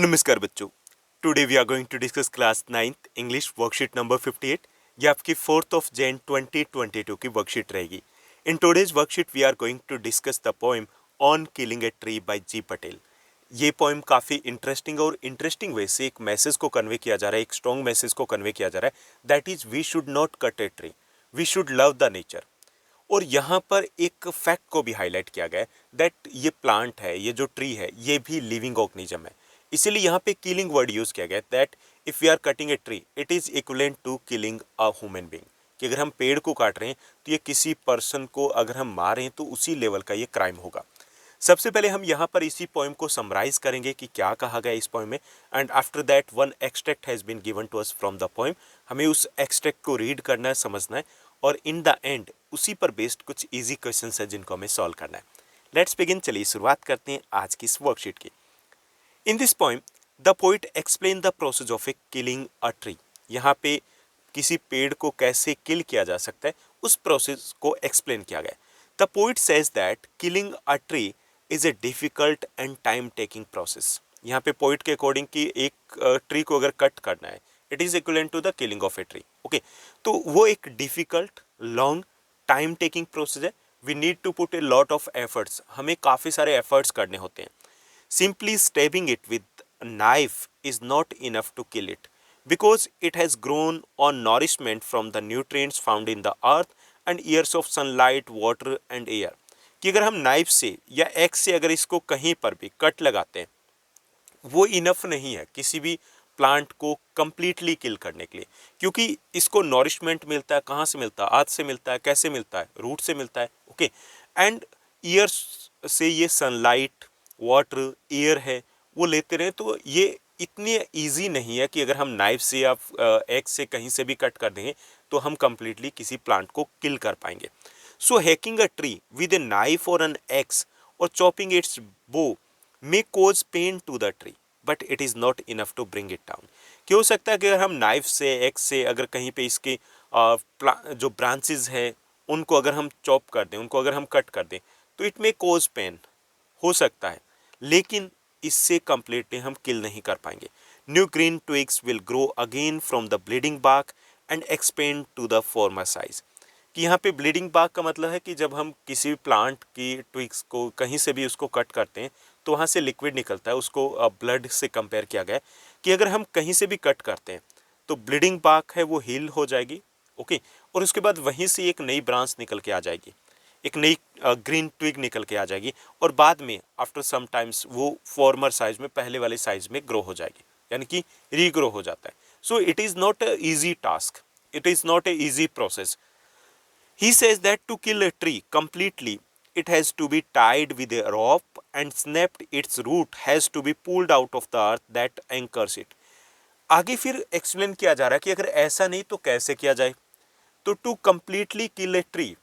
नमस्कार बच्चों। Today we are going to discuss class 9th English worksheet number 58। ये आपकी 4th ऑफ जैन 2022 की वर्कशीट रहेगी। In today's worksheet we are going to discuss the poem on killing a tree by G Patel. ये poem काफ़ी interesting और interesting way से एक message को कन्वे किया जा रहा है, एक स्ट्रॉन्ग मैसेज को कन्वे किया जा रहा है, that is we should not cut a tree, we should love the nature. और यहाँ पर एक फैक्ट को भी हाईलाइट किया गया है दैट ये प्लांट है, ये जो ट्री है, ये भी लिविंग ऑर्गेनिज्म है। इसीलिए यहाँ पे किलिंग वर्ड यूज किया गया है that if we are cutting a tree it is equivalent to killing a human being. कि अगर हम पेड़ को काट रहे हैं तो ये किसी पर्सन को अगर हम मार रहे हैं तो उसी लेवल का ये क्राइम होगा। सबसे पहले हम यहाँ पर इसी पोएम को समराइज करेंगे कि क्या कहा गया इस पोएम में, and after that one extract has been given to us from the poem. हमें उस एक्सट्रैक्ट को रीड करना है, समझना है, और इन द एंड उसी पर बेस्ड कुछ इजी क्वेश्चंस है जिनको हमें सॉल्व करना है। Let's begin. चलिए शुरुआत करते हैं आज की इस वर्कशीट की। In this poem the poet explain the process of a killing a tree. यहाँ पे किसी पेड़ को कैसे किल किया जा सकता है उस प्रोसेस को एक्सप्लेन किया गया है। The poet says that killing a tree is a difficult and time taking process. यहाँ पे पोइट के अकॉर्डिंग कि एक ट्री को अगर कट करना है it is equivalent to the killing of a tree. Okay, तो वो एक difficult, long, time taking process है। We need to put a lot of efforts, हमें काफ़ी सारे एफर्ट्स करने होते हैं। Simply stabbing it with a knife is not enough to kill it because it has grown on nourishment from the nutrients found in the earth and years of sunlight, water and air। कि अगर हम knife से या x से अगर इसको कहीं पर भी कट लगाते हैं वो इनफ नहीं है किसी भी प्लांट को कंप्लीटली किल करने के लिए, क्योंकि इसको नॉरिशमेंट मिलता है। कहाँ से मिलता है? अर्थ से मिलता है। कैसे मिलता है? रूट से मिलता है। ओके, एंड ईयर्स से ये सनलाइट, वाटर, एयर है वो लेते रहे। तो ये इतनी ईजी नहीं है कि अगर हम नाइफ से या एक्स से कहीं से भी कट कर देंगे तो हम कंप्लीटली किसी प्लांट को किल कर पाएंगे। So hacking a tree with a knife और एन एक्स और chopping its bough may cause pain to the tree but it is not enough to bring it down. क्या हो सकता है कि अगर हम नाइफ से, एक्स से अगर कहीं पे इसके जो ब्रांचेज हैं उनको अगर हम चॉप कर दें, उनको अगर हम कट कर दें तो इट मे कोज पेन, हो सकता है, लेकिन इससे कंप्लीटली हम किल नहीं कर पाएंगे। New green twigs will grow again from the bleeding bark and expand to the former size. कि यहाँ पे ब्लीडिंग बार्क का मतलब है कि जब हम किसी भी प्लांट की ट्विग्स को कहीं से भी उसको कट करते हैं तो वहाँ से लिक्विड निकलता है। उसको ब्लड से कंपेयर किया गया है कि अगर हम कहीं से भी कट करते हैं तो ब्लीडिंग बार्क है वो हील हो जाएगी। ओके, और उसके बाद वहीं से एक नई ब्रांच निकल के आ जाएगी, एक नई ग्रीन ट्विग निकल के आ जाएगी, और बाद में आफ्टर सम टाइम्स वो फॉर्मर साइज में, पहले वाले साइज में ग्रो हो जाएगी, यानी कि रीग्रो हो जाता है। So it is not a easy task, it is not a easy process. He says that to kill a tree completely, it has to be tied with a rope and snapped, its root has to be pulled out of the earth that anchors it। आगे फिर explain किया जा रहा है कि अगर ऐसा नहीं तो कैसे किया जाए। तो to completely kill a tree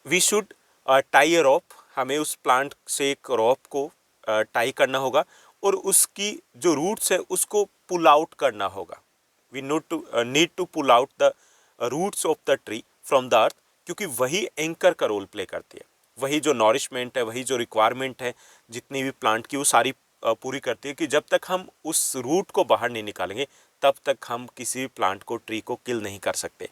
we should tie a rope, हमें उस प्लांट से एक रॉप को टाई करना होगा और उसकी जो रूट्स है उसको पुल आउट करना होगा। We need to pull out the roots of the tree from the earth, क्योंकि वही एंकर का रोल प्ले करती है। वही जो नॉरिशमेंट है, वही जो रिक्वायरमेंट है जितनी भी प्लांट की, वो सारी पूरी करती है कि जब तक हम उस रूट को बाहर नहीं निकालेंगे तब तक हम किसी भी प्लांट को, ट्री को किल नहीं कर सकते।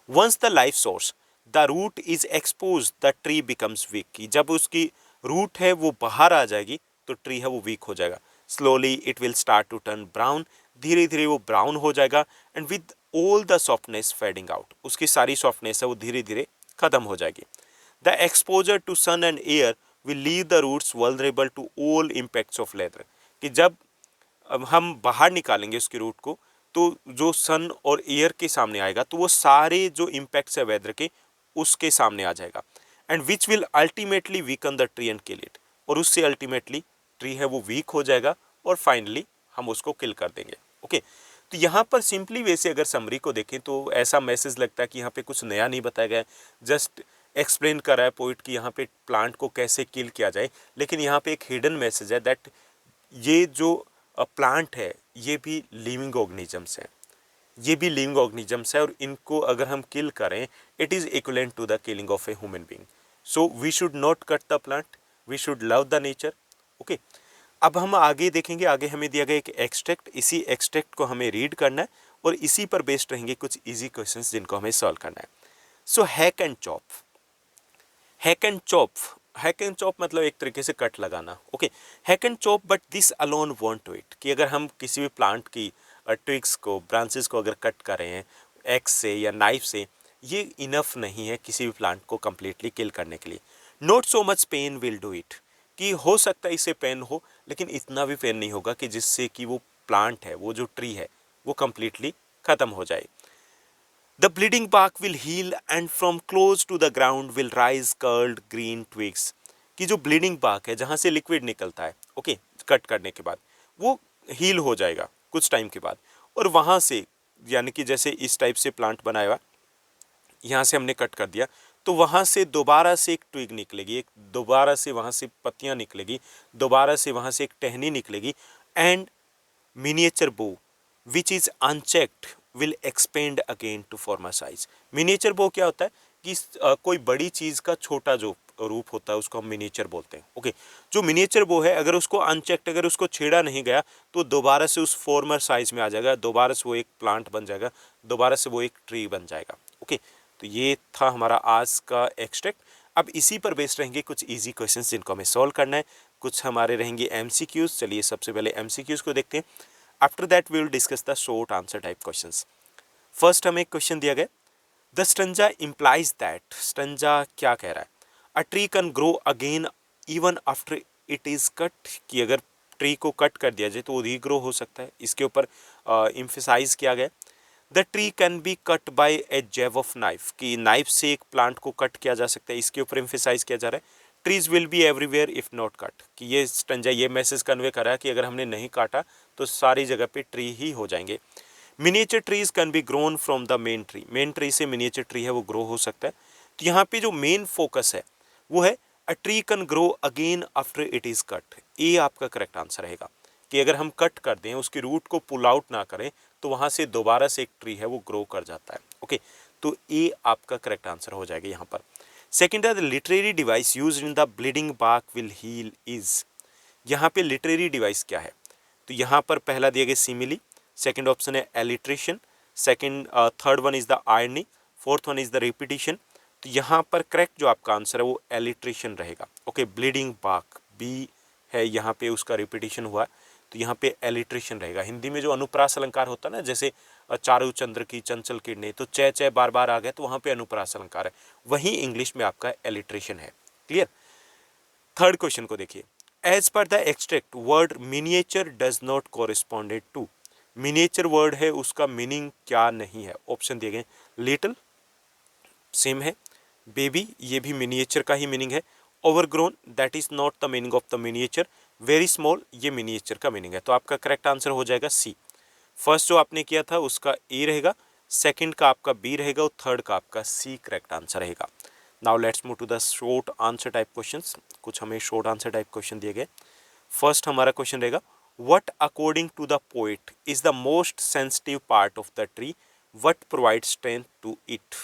Once the life source the root is expose the tree becomes weak. की जब उसकी रूट है वो बाहर आ जाएगी तो ट्री है वो वीक हो जाएगा। Slowly it will start to turn brown, धीरे धीरे वो ब्राउन हो जाएगा। And with all the softness fading out, उसकी सारी सॉफ्टनेस है वो धीरे धीरे खत्म हो जाएगी। The exposure to sun and air will leave the roots vulnerable to all impacts of leather. कि जब हम बाहर निकालेंगे उसकी रूट को तो जो सन और एयर के सामने आएगा तो वो सारे जो इम्पैक्ट्स है वेदर के उसके सामने आ जाएगा। And which will ultimately weaken the tree and kill it, और उससे अल्टीमेटली ट्री है वो वीक हो जाएगा और फाइनली हम उसको किल कर देंगे। ओके, तो यहाँ पर सिंपली वैसे अगर समरी को देखें तो ऐसा मैसेज लगता है कि यहाँ पे कुछ नया नहीं बताया गया है, जस्ट एक्सप्लेन कर रहा है पोइट कि यहाँ पे प्लांट को कैसे किल किया जाए। लेकिन यहाँ पे एक हिडन मैसेज है दैट ये जो प्लांट है ये भी लिविंग ऑर्गेनिजम्स हैं, ये भी लिविंग ऑर्गेनिजम्स है, और इनको अगर हम किल करें it is equivalent to the killing of a human being. So we should not cut the plant, we should love the nature. Okay, अब हम आगे देखेंगे, आगे हमें दिया गया एक एक्सट्रैक्ट, इसी एक्सट्रैक्ट को हमें रीड करना है और इसी पर बेस्ड रहेंगे कुछ इजी क्वेश्चंस जिनको हमें सॉल्व करना है। So hack and chop, hack and chop, hack and chop मतलब एक तरीके से कट लगाना, okay. Hack and chop, but this alone won't to it, कि अगर हम किसी भी प्लांट की ट्विग्स को, ब्रांचेस को अगर कट कर रहे हैं एक्स से या नाइफ से, ये इनफ नहीं है किसी भी प्लांट को कम्प्लीटली किल करने के लिए। Not so much pain will do it, कि हो सकता है इससे पेन हो, लेकिन इतना भी पेन नहीं होगा कि जिससे कि वो प्लांट है, वो जो ट्री है, वो कम्प्लीटली ख़त्म हो जाए। The bleeding bark will heal and from close to the ground will rise curled green twigs, कि जो ब्लीडिंग बार्क है जहाँ से लिक्विड निकलता है, ओके, कट करने के बाद वो हील हो जाएगा कुछ टाइम के बाद, और वहाँ से, यानी कि जैसे इस टाइप से प्लांट बनाया हुआ, यहाँ से हमने कट कर दिया, तो वहाँ से दोबारा से एक ट्विग निकलेगी, एक दोबारा से वहाँ से पत्तियाँ निकलेगी, दोबारा से वहाँ से एक टहनी निकलेगी, and miniature bough which is unchecked will expand again to form a size. Miniature bough क्या होता है कि कोई बड़ी चीज़ का छोटा जो रूप होता है उसको हम मिनिएचर बोलते हैं, ओके। जो मिनिएचर बो है, अगर उसको अनचेक्ड, अगर उसको छेड़ा नहीं गया, तो दोबारा से उस फॉर्मर साइज में आ जाएगा, दोबारा से वो एक प्लांट बन जाएगा, दोबारा से वो एक ट्री बन जाएगा, ओके। तो ये था हमारा आज का एक्सट्रैक्ट। अब इसी पर बेस्ड रहेंगे कुछ इजी क्वेश्चंस जिनको हमें सॉल्व करना है, कुछ हमारे रहेंगे एमसीक्यूज। चलिए सबसे पहले एमसीक्यूज को देखते हैं, after that we will discuss the short answer type questions. First हमें एक क्वेश्चन दिया गया, the stanza implies that, stanza क्या कह रहा है, a tree can grow again even after it is cut, कि अगर ट्री को कट कर दिया जाए तो वो रीग्रो हो सकता है, इसके ऊपर इम्फेसाइज किया गया। The tree can be cut by a jab of knife, कि नाइफ से एक प्लांट को कट किया जा सकता है, इसके ऊपर इम्फेसाइज किया जा रहा है। Trees will be everywhere if not cut, कि ये स्टंजा ये मैसेज कन्वे कर रहा है कि अगर हमने नहीं काटा तो सारी जगह पे ट्री ही हो जाएंगे। Miniature trees can be grown from the main tree, main tree से मिनिएचर ट्री है वो ग्रो हो सकता है। तो यहाँ पे जो मेन फोकस है वो है a tree can grow again after it is cut, ये आपका करेक्ट आंसर रहेगा, कि अगर हम कट कर दें, उसके रूट को पुल आउट ना करें, तो वहाँ से दोबारा से एक ट्री है वो ग्रो कर जाता है, ओके। तो ये आपका करेक्ट आंसर हो जाएगा यहाँ पर। सेकेंड है the literary device use in the bleeding bark will heal is, यहाँ पे लिटरेरी डिवाइस क्या है, तो यहाँ पर पहला दिया गया सिमिली, सेकंड ऑप्शन है alliteration, second third one is the irony, fourth one is the repetition. तो यहाँ पर करेक्ट जो आपका आंसर है वो एलिट्रेशन रहेगा, ओके। ब्लीडिंग बार्क बी है, यहाँ पे उसका रिपीटिशन हुआ, तो यहाँ पे एलिट्रेशन रहेगा। हिंदी में जो अनुप्रास अलंकार होता है ना, जैसे चारु चंद्र की चंचल किरणें, तो चे चे बार बार आ गया, तो वहाँ पे अनुप्रास अलंकार है, वहीं इंग्लिश में आपका एलिट्रेशन है। क्लियर। थर्ड क्वेश्चन को देखिए, as per the extract word miniature does not corresponded to, miniature word है उसका मीनिंग क्या नहीं है, ऑप्शन दिए गए, लिटिल सेम है, बेबी ये भी मिनिएचर का ही मीनिंग है, overgrown that is not the meaning of the miniature, very small ये मिनिएचर का मीनिंग है। तो आपका करेक्ट आंसर हो जाएगा सी। फर्स्ट जो आपने किया था उसका ए रहेगा, सेकंड का आपका बी रहेगा और थर्ड का आपका सी करेक्ट आंसर रहेगा। Now let's move to the short answer type questions. कुछ हमें शॉर्ट आंसर टाइप क्वेश्चन दिए गए। फर्स्ट हमारा क्वेश्चन रहेगा, what according to the poet is the most sensitive part of the tree, what provide strength to it,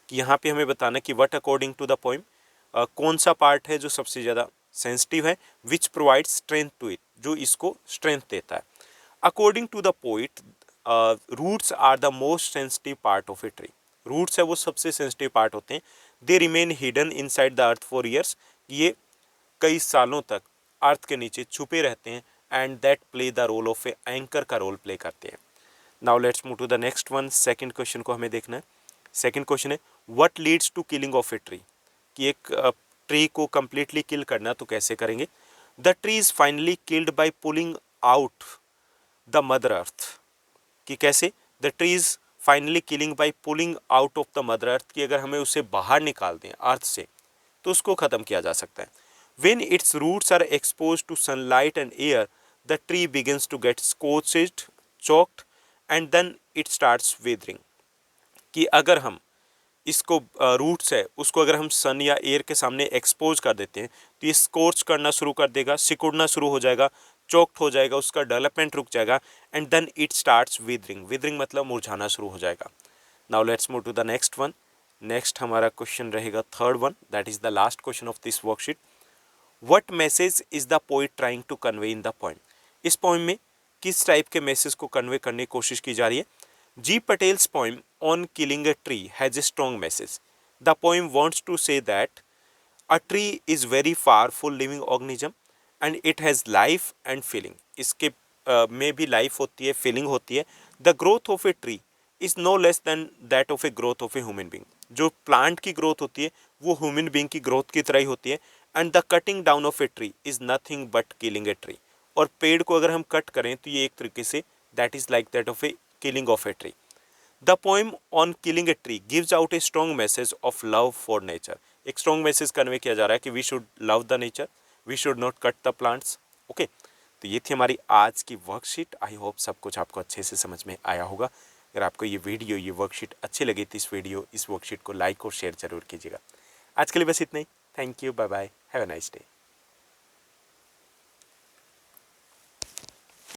कि यहाँ पे हमें बताना कि what according to the poem कौन सा पार्ट है जो सबसे ज़्यादा सेंसिटिव है, which provide strength to it, जो इसको स्ट्रेंथ देता है। According to the poet roots are the most sensitive part of a tree, roots है वो सबसे सेंसिटिव पार्ट होते हैं। They remain hidden inside the earth for years, ये कई सालों तक अर्थ के नीचे छुपे रहते हैं, and that play the role of a anchor का रोल प्ले करते हैं। Now let's move to the next one. Second question को हमें देखना है। सेकंड क्वेश्चन है, what leads to killing of a tree, कि एक ट्री को कंप्लीटली किल करना तो कैसे करेंगे। The tree is finally killed by pulling out the mother earth, कि कैसे, the tree is finally killing by pulling out of the mother earth, कि अगर हमें उसे बाहर निकाल दें अर्थ से तो उसको ख़त्म किया जा सकता है। When its roots are expose to sunlight and air the tree begins to get scorched, choked and then it starts weathering, कि अगर हम इसको रूट्स है उसको अगर हम सन या एयर के सामने एक्सपोज कर देते हैं तो ये स्कोर्च करना शुरू कर देगा, सिकुड़ना शुरू हो जाएगा, चोक्ड हो जाएगा, उसका डेवलपमेंट रुक जाएगा, and then it starts withering, withering मतलब मुरझाना शुरू हो जाएगा। Now let's move to the next one. Next हमारा क्वेश्चन रहेगा third one, that is the last question of this worksheet. What message is the poet trying to convey in the poem. इस poem में किस type के message को convey करने की कोशिश की जा रही है। G Patel's poem on killing a tree has a strong message. The poem wants to say that a tree is very powerful living organism and it has life and feeling. इसके में भी लाइफ होती है, फीलिंग होती है। The growth of a tree is no less than that of a growth of a human being. जो plant की growth होती है वो ह्यूमन बींग की ग्रोथ की तरह ही होती है। And the cutting down of a tree is nothing but killing a tree. और पेड़ को अगर हम कट करें तो ये एक तरीके से that is like that of a killing of a tree. The poem on killing a tree gives out a strong message of love for nature. एक स्ट्रॉन्ग मैसेज कन्वे किया जा रहा है कि we should love the nature, we should not cut the plants. Okay, तो ये थी हमारी आज की वर्कशीट। आई होप सब कुछ आपको अच्छे से समझ में आया होगा। अगर आपको ये वीडियो, ये वर्कशीट अच्छी लगी तो इस वर्कशीट को लाइक और शेयर जरूर कीजिएगा। आज के लिए बस इतना ही। Thank you, bye bye, have a nice day.